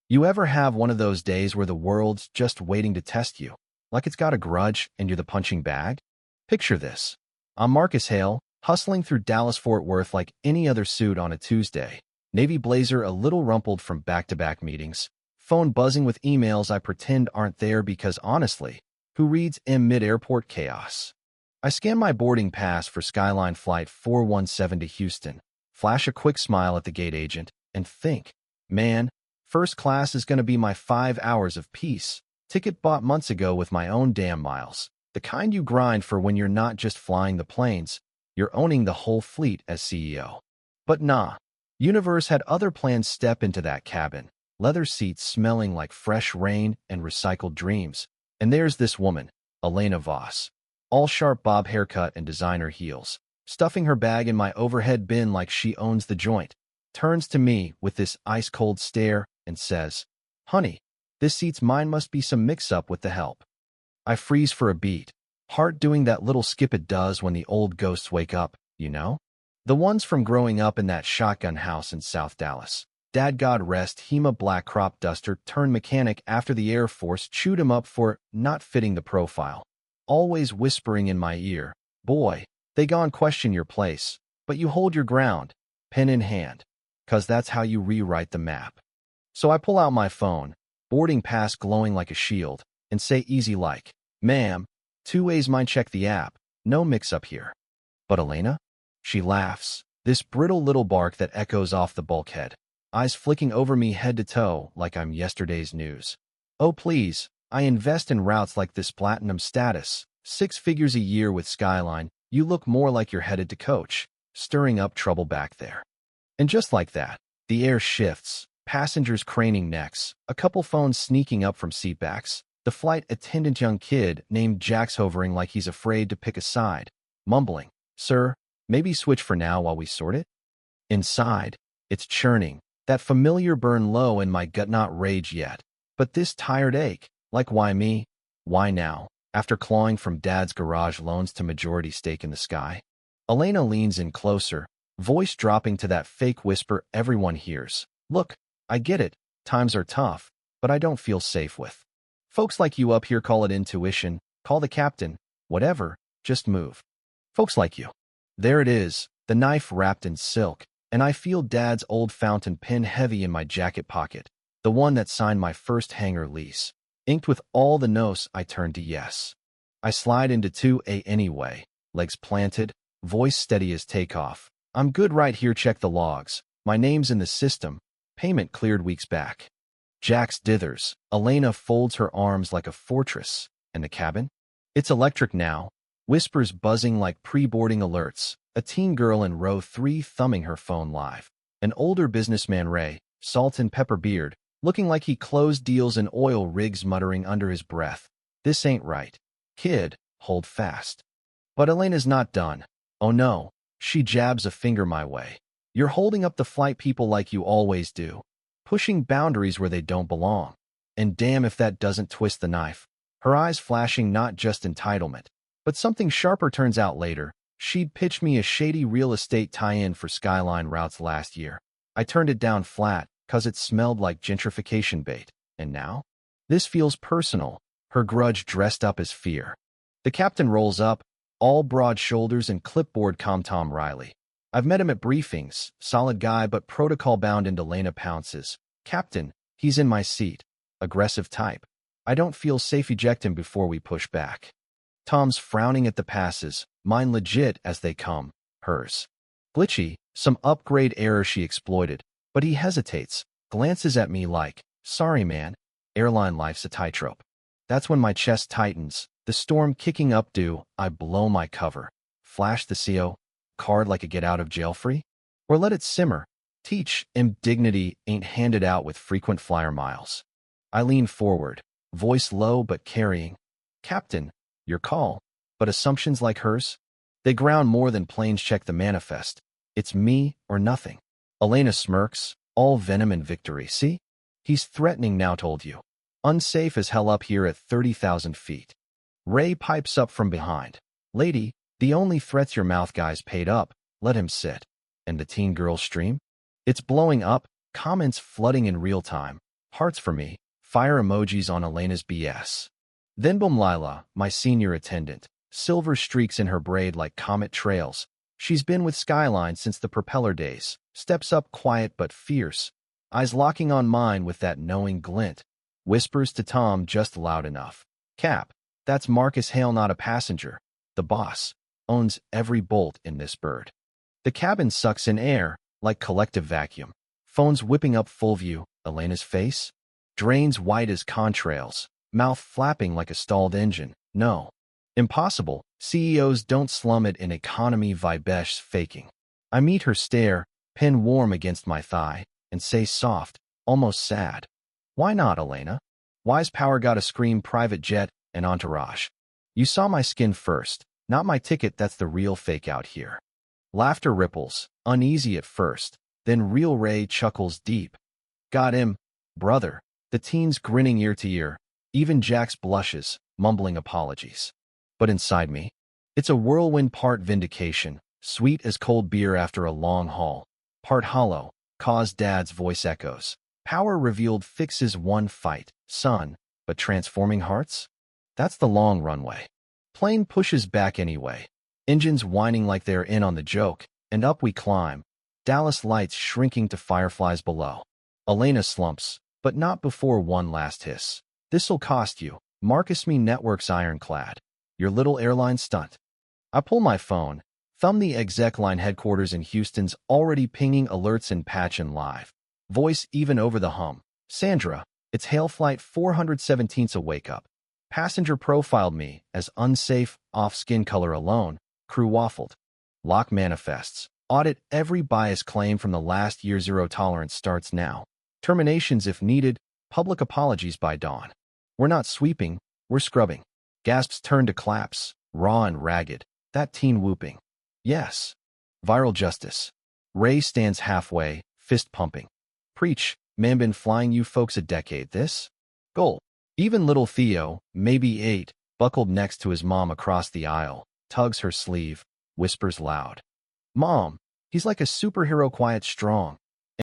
You ever have one of those days where the world's just waiting to test you, like it's got a grudge and you're the punching bag? Picture this. I'm Marcus Hale, hustling through Dallas-Fort Worth like any other suit on a Tuesday. Navy blazer a little rumpled from back-to-back meetings. Phone buzzing with emails I pretend aren't there because honestly, who reads in mid-airport chaos? I scan my boarding pass for Skyline Flight 417 to Houston, flash a quick smile at the gate agent, and think, man, first class is going to be my 5 hours of peace. Ticket bought months ago with my own damn miles. The kind you grind for when you're not just flying the planes, you're owning the whole fleet as CEO. But nah, Universe had other plans. Step into that cabin, leather seats smelling like fresh rain and recycled dreams. And there's this woman, Elena Voss, all sharp bob haircut and designer heels, stuffing her bag in my overhead bin like she owns the joint, turns to me with this ice-cold stare and says, "Honey, this seat's mine. Must be some mix-up with the help." I freeze for a beat, heart doing that little skip it does when the old ghosts wake up, you know? The ones from growing up in that shotgun house in South Dallas. Dad, God rest him, a black crop duster turned mechanic after the Air Force chewed him up for not fitting the profile. Always whispering in my ear, "Boy, they gon' question your place, but you hold your ground, pen in hand, 'cause that's how you rewrite the map." So I pull out my phone, boarding pass glowing like a shield, and say easy like, "Ma'am, 2 ways mine, check the app, no mix-up here." "But Elena?" She laughs, this brittle little bark that echoes off the bulkhead, eyes flicking over me head to toe like I'm yesterday's news. "Oh please, I invest in routes like this, platinum status, 6 figures a year with Skyline. You look more like you're headed to coach, stirring up trouble back there." And just like that, the air shifts, passengers craning necks, a couple phones sneaking up from seatbacks, the flight attendant, young kid named Jack's, hovering like he's afraid to pick a side, mumbling, "Sir, maybe switch for now while we sort it?" Inside, it's churning, that familiar burn low in my gut, not rage yet, but this tired ache, like why me? Why now? After clawing from Dad's garage loans to majority stake in the sky? Elena leans in closer, voice dropping to that fake whisper everyone hears. "Look, I get it, times are tough, but I don't feel safe with folks like you up here. Call it intuition, call the captain, whatever, just move. Folks like you." There it is, the knife wrapped in silk, and I feel Dad's old fountain pen heavy in my jacket pocket, the one that signed my first hangar lease. Inked with all the nos. I turn to yes. I slide into 2A anyway, legs planted, voice steady as takeoff. "I'm good right here, check the logs. My name's in the system. Payment cleared weeks back." Jax dithers. Elena folds her arms like a fortress. "And the cabin?" "It's electric now." Whispers buzzing like pre-boarding alerts. A teen girl in row 3 thumbing her phone live. An older businessman, Ray, salt and pepper beard, looking like he closed deals in oil rigs, muttering under his breath, "This ain't right. Kid, hold fast." But Elena's not done. "Oh no." She jabs a finger my way. "You're holding up the flight people like you always do. Pushing boundaries where they don't belong. And damn if that doesn't twist the knife." Her eyes flashing not just entitlement, but something sharper. Turns out later, she'd pitched me a shady real estate tie-in for Skyline routes last year. I turned it down flat, 'cause it smelled like gentrification bait. And now? This feels personal, her grudge dressed up as fear. The captain rolls up, all broad shoulders and clipboard. Tom Riley. I've met him at briefings, solid guy but protocol-bound. And Elena pounces. "Captain, he's in my seat. Aggressive type. I don't feel safe, eject him before we push back." Tom's frowning at the passes, mine legit as they come, hers glitchy, some upgrade error she exploited, but he hesitates, glances at me like, "Sorry man, airline life's a tightrope." That's when my chest tightens, the storm kicking up. Do I blow my cover, flash the CO card like a get-out-of-jail-free? Or let it simmer? Teach him dignity ain't handed out with frequent flyer miles. I lean forward, voice low but carrying. "Captain, your call." But assumptions like hers? They ground more than planes. Check the manifest. It's me or nothing. Elena smirks, all venom and victory. "See? He's threatening now, told you. Unsafe as hell up here at 30,000 feet. Ray pipes up from behind. "Lady, the only threat's your mouth. Guys paid up, let him sit." And the teen girl stream? "It's blowing up," comments flooding in real time. Hearts for me. Fire emojis on Elena's BS. Then boom Lila, my senior attendant. Silver streaks in her braid like comet trails. She's been with Skyline since the propeller days. Steps up quiet but fierce. Eyes locking on mine with that knowing glint. Whispers to Tom just loud enough. Cap, that's Marcus Hale, not a passenger. The boss owns every bolt in this bird. The cabin sucks in air like collective vacuum. Phones whipping up full view. Elena's face drains white as contrails. Mouth flapping like a stalled engine. No. Impossible. CEOs don't slum it in economy vibesh faking. I meet her stare, pin warm against my thigh, and say soft, almost sad. Why not, Elena? Why's power gotta scream private jet and entourage? You saw my skin first, not my ticket. That's the real fake out here. Laughter ripples, uneasy at first, then real Ray chuckles deep. Got him, brother. The teens grinning ear to ear. Even Jax blushes, mumbling apologies. But inside me, it's a whirlwind, part vindication, sweet as cold beer after a long haul, part hollow, cause Dad's voice echoes. Power revealed fixes one fight, son, but transforming hearts? That's the long runway. Plane pushes back anyway. Engines whining like they're in on the joke, and up we climb. Dallas lights shrinking to fireflies below. Elena slumps, but not before one last hiss. This'll cost you. Marcus Me Networks ironclad. Your little airline stunt. I pull my phone, thumb the exec line. Headquarters in Houston's already pinging alerts and patching live. Voice even over the hum. Sandra, it's Hale Flight 417's a wake up. Passenger profiled me as unsafe, off skin color alone. Crew waffled. Lock manifests. Audit every bias claim from the last year. Zero tolerance starts now. Terminations if needed. Public apologies by dawn. We're not sweeping, we're scrubbing. Gasps turn to claps, raw and ragged. That teen whooping. Yes. Viral justice. Ray stands halfway, fist pumping. Preach, man, been flying you folks a decade. This? Goal. Even little Theo, maybe 8, buckled next to his mom across the aisle, tugs her sleeve, whispers loud. Mom, he's like a superhero, quiet, strong.